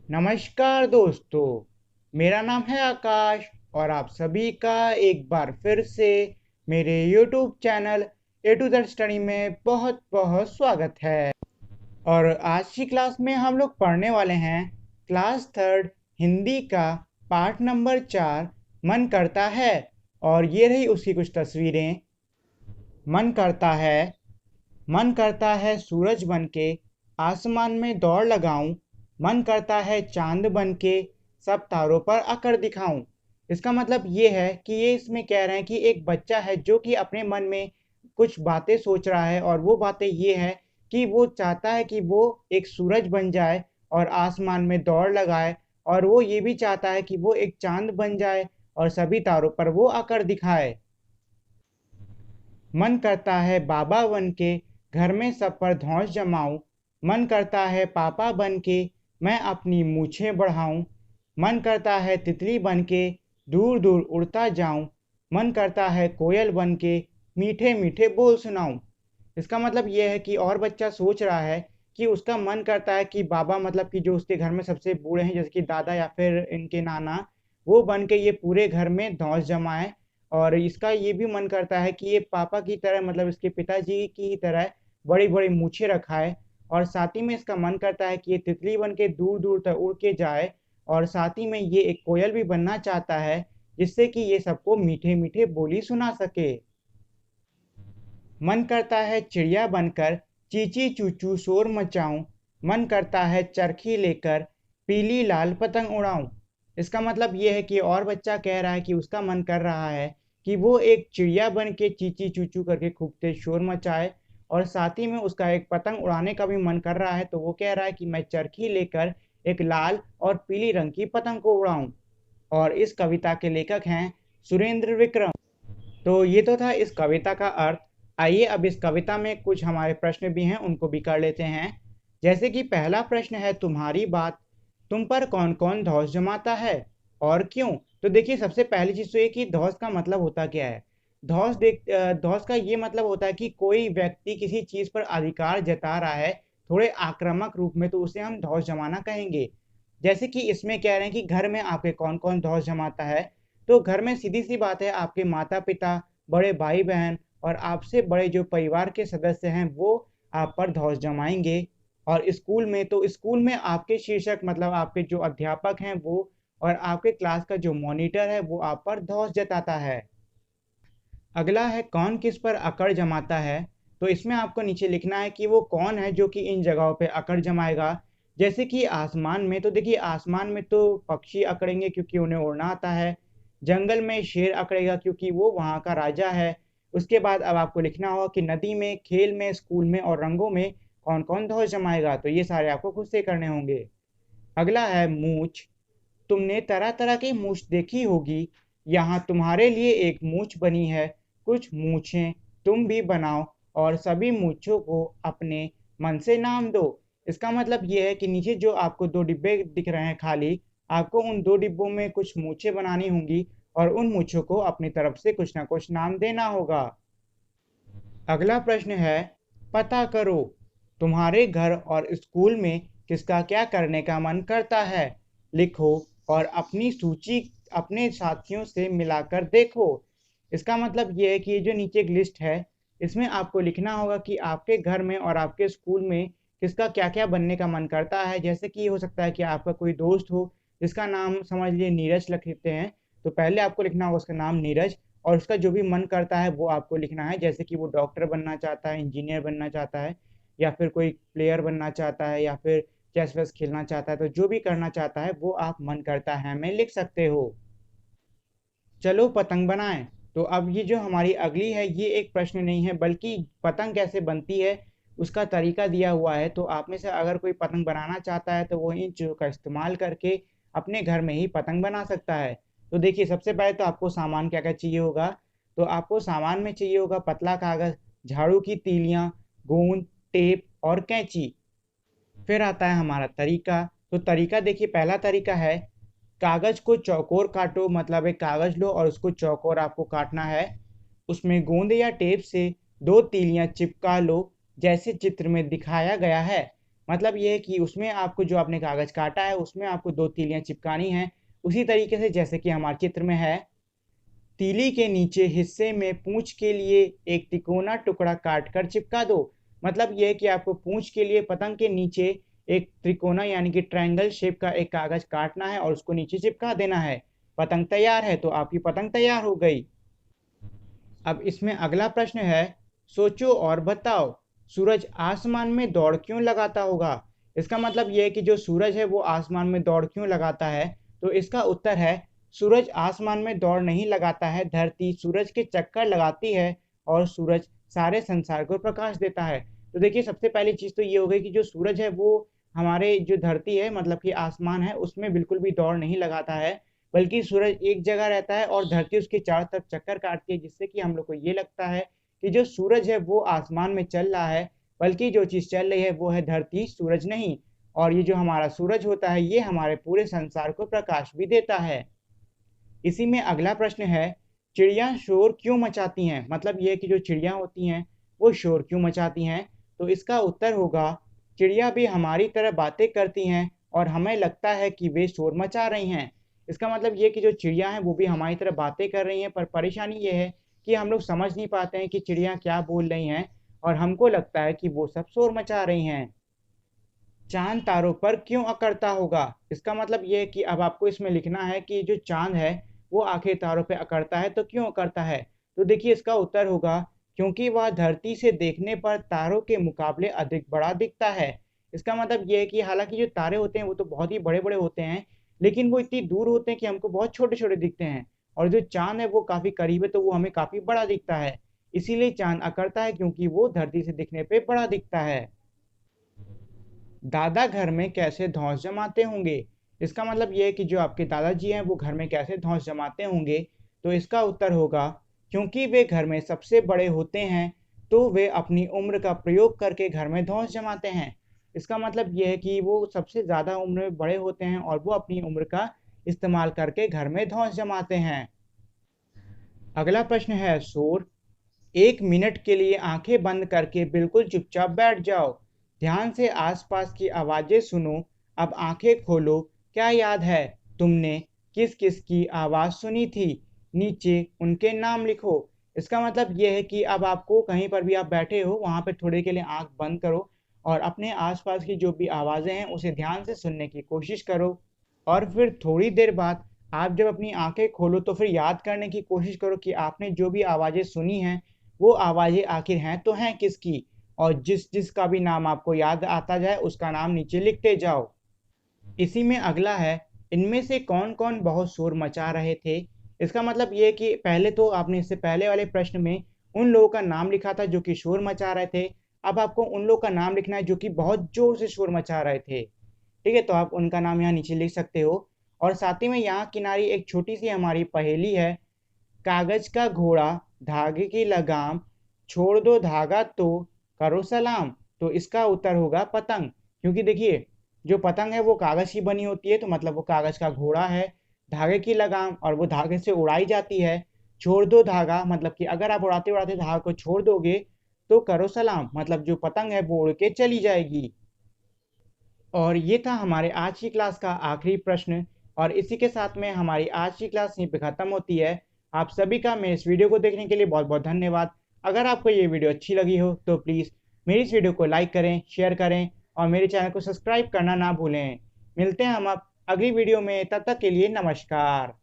नमस्कार दोस्तों, मेरा नाम है आकाश और आप सभी का एक बार फिर से मेरे YouTube channel A to Z study में बहुत बहुत स्वागत है। और आज की क्लास में हम लोग पढ़ने वाले हैं क्लास थर्ड हिंदी का पाठ नंबर 4 मन करता है। और ये रही उसकी कुछ तस्वीरें। मन करता है, मन करता है सूरज बन के आसमान में दौड़ लगाऊं। मन करता है चांद बन के सब तारों पर आकर दिखाऊं। इसका मतलब ये है कि ये इसमें कह रहे हैं कि एक बच्चा है जो कि अपने मन में कुछ बातें सोच रहा है, और वो बातें ये है कि वो चाहता है कि वो एक सूरज बन जाए और आसमान में दौड़ लगाए, और वो ये भी चाहता है कि वो एक चांद बन जाए और सभी तारों पर वो आकर दिखाए। मन करता है बाबा बन के घर में सब पर धौंस जमाऊं। मन करता है पापा बन के मैं अपनी मूछें बढ़ाऊं। मन करता है तितली बन के दूर दूर उड़ता जाऊं। मन करता है कोयल बन के मीठे मीठे बोल सुनाऊं। इसका मतलब यह है कि और बच्चा सोच रहा है कि उसका मन करता है कि बाबा, मतलब कि जो उसके घर में सबसे बूढ़े हैं जैसे कि दादा या फिर इनके नाना, वो बन के ये पूरे घर में धौंस जमाए। और इसका ये भी मन करता है कि ये पापा की तरह, मतलब इसके पिताजी की तरह बड़ी बड़ी मूछें रखाए। और साथ ही में इसका मन करता है कि ये तितली बन के दूर दूर तक उड़ के जाए। और साथ ही में ये एक कोयल भी बनना चाहता है जिससे कि ये सबको मीठे मीठे बोली सुना सके। मन करता है चिड़िया बनकर चींची चूचू शोर मचाऊं। मन करता है चरखी लेकर पीली लाल पतंग उड़ाऊं। इसका मतलब ये है कि और बच्चा कह रहा है कि उसका मन कर रहा है कि वो एक चिड़िया बन के चींची चूचू करके खूब तेज शोर मचाए। और साथ ही में उसका एक पतंग उड़ाने का भी मन कर रहा है, तो वो कह रहा है कि मैं चरखी लेकर एक लाल और पीली रंग की पतंग को उड़ाऊं। और इस कविता के लेखक हैं सुरेंद्र विक्रम। तो ये तो था इस कविता का अर्थ। आइए अब इस कविता में कुछ हमारे प्रश्न भी हैं, उनको भी कर लेते हैं। जैसे कि पहला प्रश्न है, तुम्हारी बात, तुम पर कौन कौन धौंस जमाता है और क्यों। तो देखिए, सबसे पहली चीज तो ये कि धौंस का मतलब होता क्या है। धौंस का ये मतलब होता है कि कोई व्यक्ति किसी चीज पर अधिकार जता रहा है थोड़े आक्रामक रूप में, तो उसे हम धौंस जमाना कहेंगे। जैसे कि इसमें कह रहे हैं कि घर में आपके कौन कौन धौंस जमाता है। तो घर में सीधी सी बात है, आपके माता पिता, बड़े भाई बहन और आपसे बड़े जो परिवार के सदस्य हैं वो आप पर धौंस जमाएंगे। और स्कूल में, तो स्कूल में आपके शिक्षक, मतलब आपके जो अध्यापक हैं वो, और आपके क्लास का जो मॉनिटर है वो आप पर धौंस जताता है। अगला है, कौन किस पर अकड़ जमाता है। तो इसमें आपको नीचे लिखना है कि वो कौन है जो कि इन जगहों पे अकड़ जमाएगा। जैसे कि आसमान में, तो देखिए आसमान में तो पक्षी अकड़ेंगे क्योंकि उन्हें उड़ना आता है। जंगल में शेर अकड़ेगा क्योंकि वो वहाँ का राजा है। उसके बाद अब आपको लिखना होगा कि नदी में, खेल में, स्कूल में और रंगों में कौन कौन धौंस जमाएगा। तो ये सारे आपको खुद से करने होंगे। अगला है मूछ। तुमने तरह तरह की मूछ देखी होगी, यहाँ तुम्हारे लिए एक मूछ बनी है। कुछ मूछें तुम भी बनाओ और सभी मूछों को अपने मन से नाम दो। इसका मतलब ये है कि नीचे जो आपको दो डिब्बे दिख रहे हैं खाली, आपको उन दो डिब्बों में कुछ मूछें बनानी होंगी और उन मूछों को अपनी तरफ से कुछ ना कुछ नाम देना होगा। अगला प्रश्न है, पता करो तुम्हारे घर और स्कूल में किसका क्या करने का मन करता है। लिखो और अपनी सूची अपने साथियों से मिलाकर देखो। इसका मतलब ये है कि ये जो नीचे एक लिस्ट है, इसमें आपको लिखना होगा कि आपके घर में और आपके स्कूल में किसका क्या क्या बनने का मन करता है। जैसे कि हो सकता है कि आपका कोई दोस्त हो जिसका नाम समझ लीजिए नीरज लिख लेते हैं, तो पहले आपको लिखना होगा उसका नाम नीरज, और उसका जो भी मन करता है वो आपको लिखना है। जैसे कि वो डॉक्टर बनना चाहता है, इंजीनियर बनना चाहता है, या फिर कोई प्लेयर बनना चाहता है, या फिर चेस वेस खेलना चाहता है। तो जो भी करना चाहता है वो आप मन करता है में लिख सकते हो। चलो पतंग बनाएं। तो अब ये जो हमारी अगली है, ये एक प्रश्न नहीं है बल्कि पतंग कैसे बनती है उसका तरीका दिया हुआ है। तो आप में से अगर कोई पतंग बनाना चाहता है तो वो इन चीज़ों का इस्तेमाल करके अपने घर में ही पतंग बना सकता है। तो देखिए, सबसे पहले तो आपको सामान क्या क्या चाहिए होगा। तो आपको सामान में चाहिए होगा पतला कागज़, झाड़ू की तीलियाँ, गोंद, टेप और कैंची। फिर आता है हमारा तरीका। तो तरीका देखिए, पहला तरीका है, कागज को चौकोर काटो, मतलब एक कागज लो और उसको चौकोर आपको काटना है। उसमें गोंद या टेप से दो तीलियां चिपका लो जैसे चित्र में दिखाया गया है। मतलब ये है कि उसमें आपको जो आपने कागज काटा है उसमें आपको 2 तीलियां चिपकानी हैं, उसी तरीके से जैसे कि हमारे चित्र में है। तीली के नीचे हिस्से में पूंछ के लिए एक तिकोना टुकड़ा काट कर चिपका दो। मतलब यह है कि आपको पूंछ के लिए पतंग के नीचे एक त्रिकोना यानी कि ट्रायंगल शेप का एक कागज काटना है और उसको नीचे चिपका देना है। पतंग तैयार है, तो आपकी पतंग तैयार हो गई। अब इसमें अगला प्रश्न है, सोचो और बताओ, सूरज आसमान में दौड़ क्यों लगाता होगा। इसका मतलब यह है कि जो सूरज है वो आसमान में दौड़ क्यों लगाता है। तो इसका उत्तर है, सूरज आसमान में दौड़ नहीं लगाता है, धरती सूरज के चक्कर लगाती है और सूरज सारे संसार को प्रकाश देता है। तो देखिए, सबसे पहली चीज़ तो ये हो गई कि जो सूरज है वो हमारे जो धरती है मतलब कि आसमान है उसमें बिल्कुल भी दौड़ नहीं लगाता है, बल्कि सूरज एक जगह रहता है और धरती उसके चारों तरफ चक्कर काटती है, जिससे कि हम लोग को ये लगता है कि जो सूरज है वो आसमान में चल रहा है, बल्कि जो चीज़ चल रही है वो है धरती, सूरज नहीं। और ये जो हमारा सूरज होता है ये हमारे पूरे संसार को प्रकाश भी देता है। इसी में अगला प्रश्न है, चिड़िया शोर क्यों मचाती हैं। मतलब ये कि जो चिड़िया होती हैं वो शोर क्यों मचाती हैं। तो इसका उत्तर होगा, चिड़िया भी हमारी तरह बातें करती हैं और हमें लगता है कि वे शोर मचा रही हैं। इसका मतलब ये कि जो चिड़िया हैं वो भी हमारी तरह बातें कर रही हैं, पर परेशानी ये है कि हम लोग समझ नहीं पाते हैं कि चिड़िया क्या बोल रही हैं और हमको लगता है कि वो सब शोर मचा रही हैं। चांद तारों पर क्यों अकड़ता होगा। इसका मतलब ये है कि अब आपको इसमें लिखना है कि जो चांद है वो आखिर तारों पे अकड़ता है, तो क्यों अकड़ता है। तो देखिए, इसका उत्तर होगा, क्योंकि वह धरती से देखने पर तारों के मुकाबले अधिक बड़ा दिखता है। इसका मतलब ये है कि हालांकि जो तारे होते हैं वो तो बहुत ही बड़े बड़े होते हैं, लेकिन वो इतनी दूर होते हैं कि हमको बहुत छोटे छोटे दिखते हैं, और जो चांद है वो काफी करीब है तो वो हमें काफी बड़ा दिखता है। इसीलिए चांद अकड़ता है, क्योंकि वो धरती से दिखने पे बड़ा दिखता है। दादा घर में कैसे धौंस जमाते होंगे। इसका मतलब ये है कि जो आपके दादाजी हैं वो घर में कैसे धौंस जमाते होंगे। तो इसका उत्तर होगा, क्योंकि वे घर में सबसे बड़े होते हैं तो वे अपनी उम्र का प्रयोग करके घर में धौंस जमाते हैं। इसका मतलब ये है कि वो सबसे ज़्यादा उम्र में बड़े होते हैं और वो अपनी उम्र का इस्तेमाल करके घर में धौंस जमाते हैं। अगला प्रश्न है, शोर। 1 मिनट के लिए आंखें बंद करके बिल्कुल चुपचाप बैठ जाओ। ध्यान से आसपास की आवाजें सुनो। अब आंखें खोलो। क्या याद है तुमने किस किस की आवाज सुनी थी। नीचे उनके नाम लिखो। इसका मतलब यह है कि अब आपको कहीं पर भी आप बैठे हो वहां पर थोड़ी के लिए आंख बंद करो और अपने आसपास की जो भी आवाजें हैं उसे ध्यान से सुनने की कोशिश करो। और फिर थोड़ी देर बाद आप जब अपनी आंखें खोलो तो फिर याद करने की कोशिश करो कि आपने जो भी आवाजें सुनी हैं वो आवाजें आखिर हैं तो हैं किसकी, और जिस जिसका भी नाम आपको याद आता जाए उसका नाम नीचे लिखते जाओ। इसी में अगला है, इनमें से कौन कौन बहुत शोर मचा रहे थे। इसका मतलब ये है कि पहले तो आपने इससे पहले वाले प्रश्न में उन लोगों का नाम लिखा था जो कि शोर मचा रहे थे। अब आपको उन लोगों का नाम लिखना है जो कि बहुत जोर से शोर मचा रहे थे। ठीक है, तो आप उनका नाम यहाँ नीचे लिख सकते हो। और साथ ही में यहाँ किनारे एक छोटी सी हमारी पहेली है, कागज का घोड़ा, धागे की लगाम, छोड़ दो धागा तो करो सलाम। तो इसका उत्तर होगा पतंग। क्योंकि देखिए, जो पतंग है वो कागज की बनी होती है, तो मतलब वो कागज का घोड़ा है। धागे की लगाम, और वो धागे से उड़ाई जाती है। छोड़ दो धागा, मतलब कि अगर आप उड़ाते उड़ाते धागा को छोड़ दोगे तो करो सलाम, मतलब जो पतंग है वो उड़ के चली जाएगी। और ये था हमारे आज की क्लास का आखिरी प्रश्न, और इसी के साथ में हमारी आज की क्लास यहीं पे ख़त्म होती है। आप सभी का मेरे इस वीडियो को देखने के लिए बहुत बहुत धन्यवाद। अगर आपको ये वीडियो अच्छी लगी हो तो प्लीज़ मेरी इस वीडियो को लाइक करें, शेयर करें और मेरे चैनल को सब्सक्राइब करना ना भूलें। मिलते हैं हम अब अगली वीडियो में, तब तक के लिए नमस्कार।